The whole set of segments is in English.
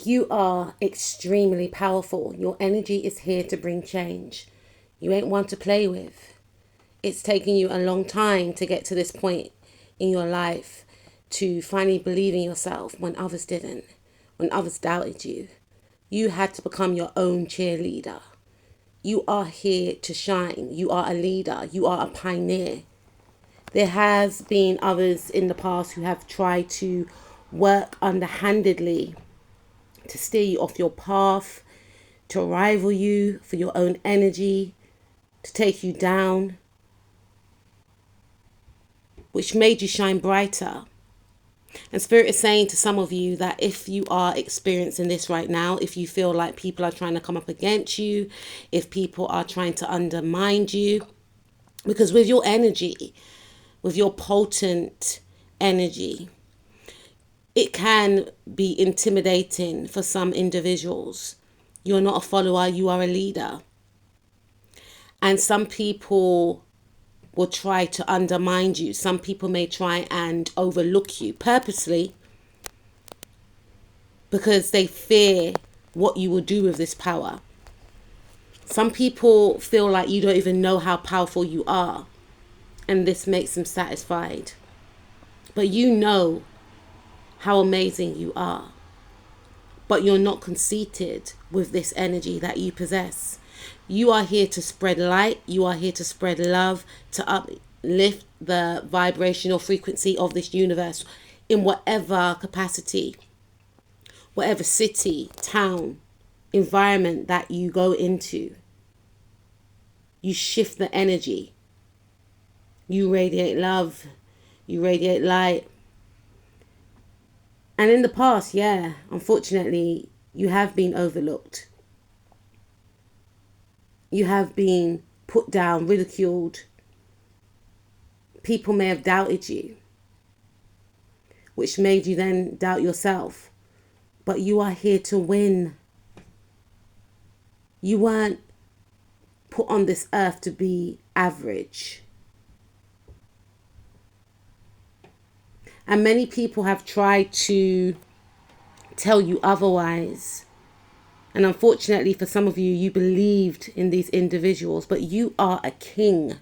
You are extremely powerful. Your energy is here to bring change. You ain't one to play with. It's taken you a long time to get to this point in your life to finally believe in yourself when others didn't, when others doubted you. You had to become your own cheerleader. You are here to shine. You are a leader. You are a pioneer. There has been others in the past who have tried to work underhandedly to steer you off your path, to rival you for your own energy, to take you down, which made you shine brighter. And Spirit is saying to some of you that if you are experiencing this right now, if you feel like people are trying to come up against you, if people are trying to undermine you, because with your energy, with your potent energy, it can be intimidating for some individuals. You're not a follower, you are a leader. And some people will try to undermine you. Some people may try and overlook you purposely because they fear what you will do with this power. Some people feel like you don't even know how powerful you are, and this makes them satisfied. But you know how amazing you are. But you're not conceited with this energy that you possess. You are here to spread light. You are here to spread love, to uplift the vibrational frequency of this universe in whatever capacity, whatever city, town, environment that you go into. You shift the energy. You radiate love. You radiate light. And in the past, yeah, unfortunately, you have been overlooked. You have been put down, ridiculed. People may have doubted you, which made you then doubt yourself. But you are here to win. You weren't put on this earth to be average. And many people have tried to tell you otherwise. And unfortunately for some of you, you believed in these individuals, but you are a king.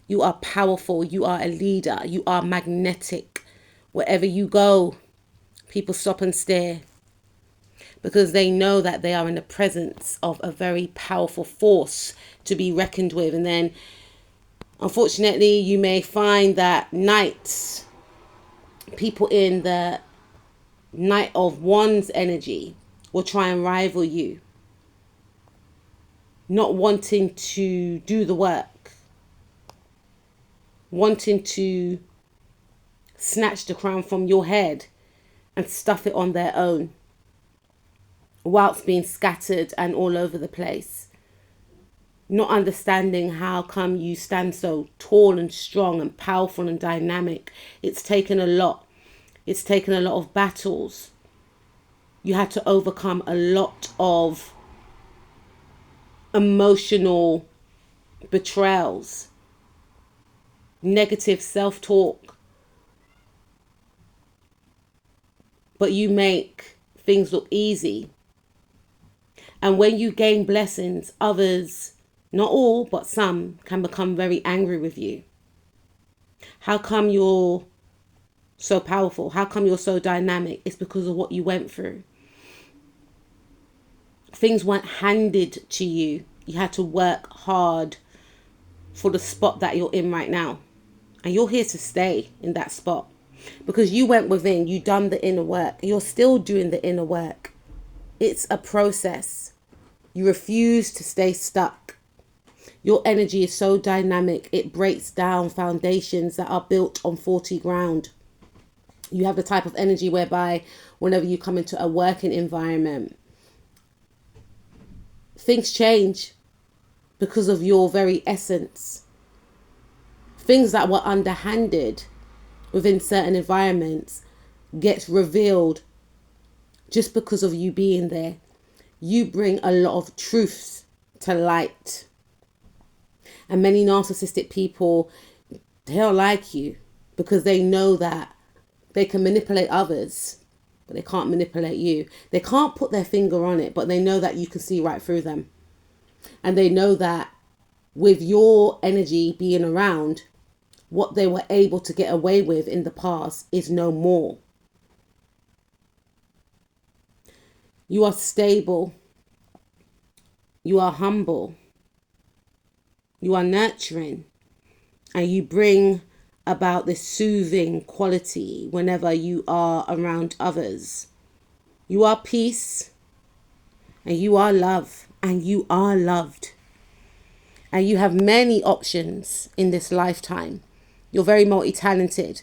You are powerful. You are a leader. You are magnetic. Wherever you go, people stop and stare because they know that they are in the presence of a very powerful force to be reckoned with. And then, unfortunately, you may find that nights, people in the Knight of Wands energy will try and rival you, not wanting to do the work, wanting to snatch the crown from your head and stuff it on their own, whilst being scattered and all over the place, not understanding how come you stand so tall and strong and powerful and dynamic. It's taken a lot. It's taken a lot of battles. You had to overcome a lot of emotional betrayals, negative self-talk. But you make things look easy. And when you gain blessings, others, not all, but some, can become very angry with you. How come you're so powerful? How come you're so dynamic? It's because of what you went through. Things weren't handed to you. You had to work hard for the spot that you're in right now. And you're here to stay in that spot because you went within, you done the inner work. You're still doing the inner work. It's a process. You refuse to stay stuck. Your energy is so dynamic, it breaks down foundations that are built on faulty ground. You have the type of energy whereby whenever you come into a working environment, things change because of your very essence. Things that were underhanded within certain environments gets revealed just because of you being there. You bring a lot of truths to light. And many narcissistic people, they don't like you because they know that they can manipulate others but they can't manipulate you. They can't put their finger on it, but they know that you can see right through them. And they know that with your energy being around, what they were able to get away with in the past is no more. You are stable. You are humble. You are nurturing. And you bring about this soothing quality whenever you are around others. You are peace. And you are love. And you are loved. And you have many options in this lifetime. You're very multi-talented.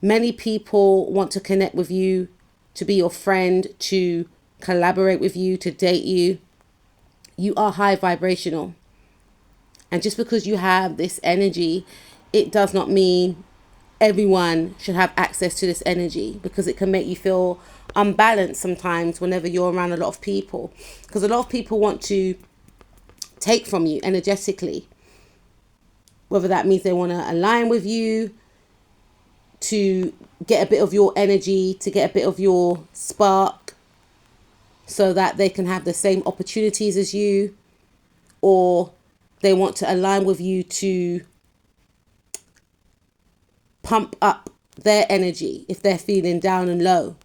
Many people want to connect with you, to be your friend, to collaborate with you, to date you. You are high vibrational. And just because you have this energy, it does not mean everyone should have access to this energy, because it can make you feel unbalanced sometimes whenever you're around a lot of people. Because a lot of people want to take from you energetically. Whether that means they want to align with you, to get a bit of your energy, to get a bit of your spark, so that they can have the same opportunities as you, or they want to align with you to pump up their energy if they're feeling down and low.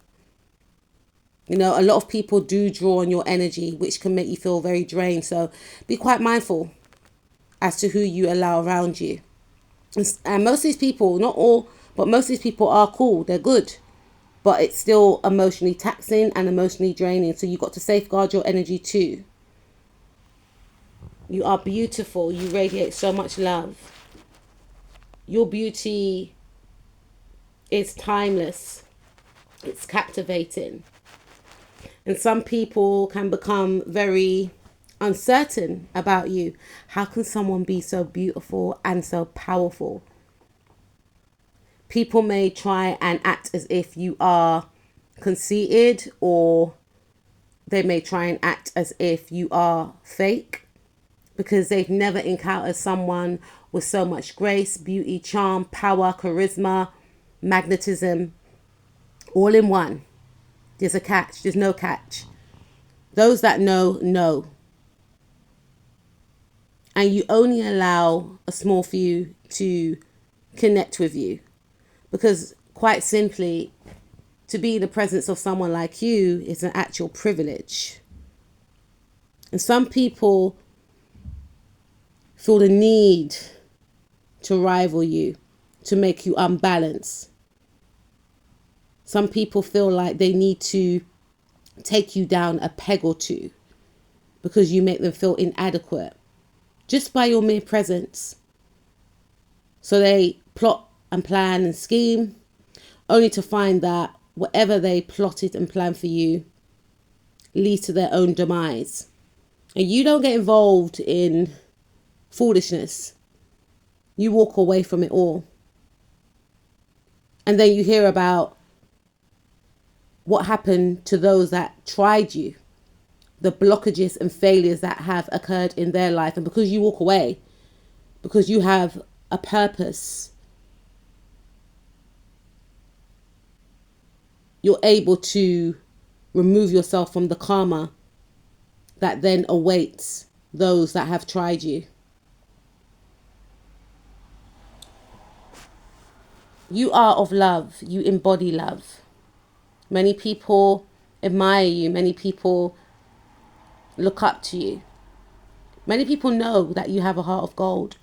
You know, a lot of people do draw on your energy, which can make you feel very drained. So be quite mindful as to who you allow around you. And most of these people, not all, but most of these people are cool. They're good. But it's still emotionally taxing and emotionally draining. So you've got to safeguard your energy too. You are beautiful. You radiate so much love. Your beauty is timeless. It's captivating. And some people can become very uncertain about you. How can someone be so beautiful and so powerful? People may try and act as if you are conceited, or they may try and act as if you are fake, because they've never encountered someone with so much grace, beauty, charm, power, charisma, magnetism, all in one. There's a catch. There's no catch. Those that know, know. And you only allow a small few to connect with you. Because quite simply, to be in the presence of someone like you is an actual privilege. And some people feel the need to rival you, to make you unbalanced. Some people feel like they need to take you down a peg or two because you make them feel inadequate just by your mere presence. So they plot and plan and scheme, only to find that whatever they plotted and planned for you leads to their own demise. And you don't get involved in foolishness. You walk away from it all. And then you hear about what happened to those that tried you, the blockages and failures that have occurred in their life. And because you walk away, because you have a purpose, you're able to remove yourself from the karma that then awaits those that have tried you. You are of love. You embody love. Many people admire you. Many people look up to you. Many people know that you have a heart of gold.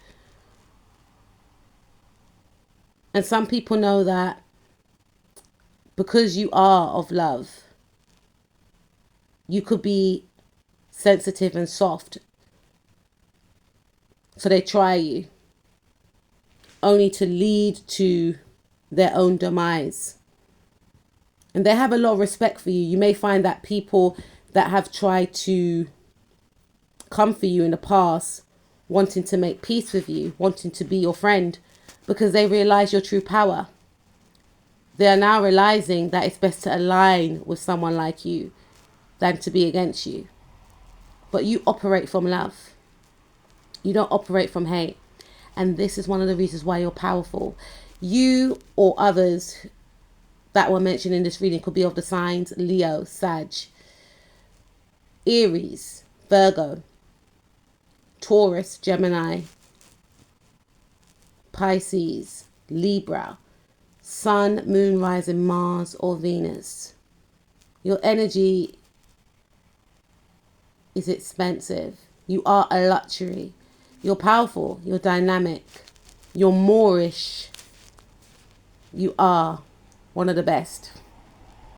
And some people know that because you are of love, you could be sensitive and soft. So they try you, only to lead to their own demise. And they have a lot of respect for you. You may find that people that have tried to come for you in the past, wanting to make peace with you, wanting to be your friend, because they realize your true power. They are now realizing that it's best to align with someone like you than to be against you. But you operate from love. You don't operate from hate. And this is one of the reasons why you're powerful. You or others that were mentioned in this reading could be of the signs Leo, Sag, Aries, Virgo, Taurus, Gemini, Pisces, Libra, Sun, Moon, Rising, Mars, or Venus. Your energy is expensive. You are a luxury. You're powerful. You're dynamic. You're Moorish. You are one of the best.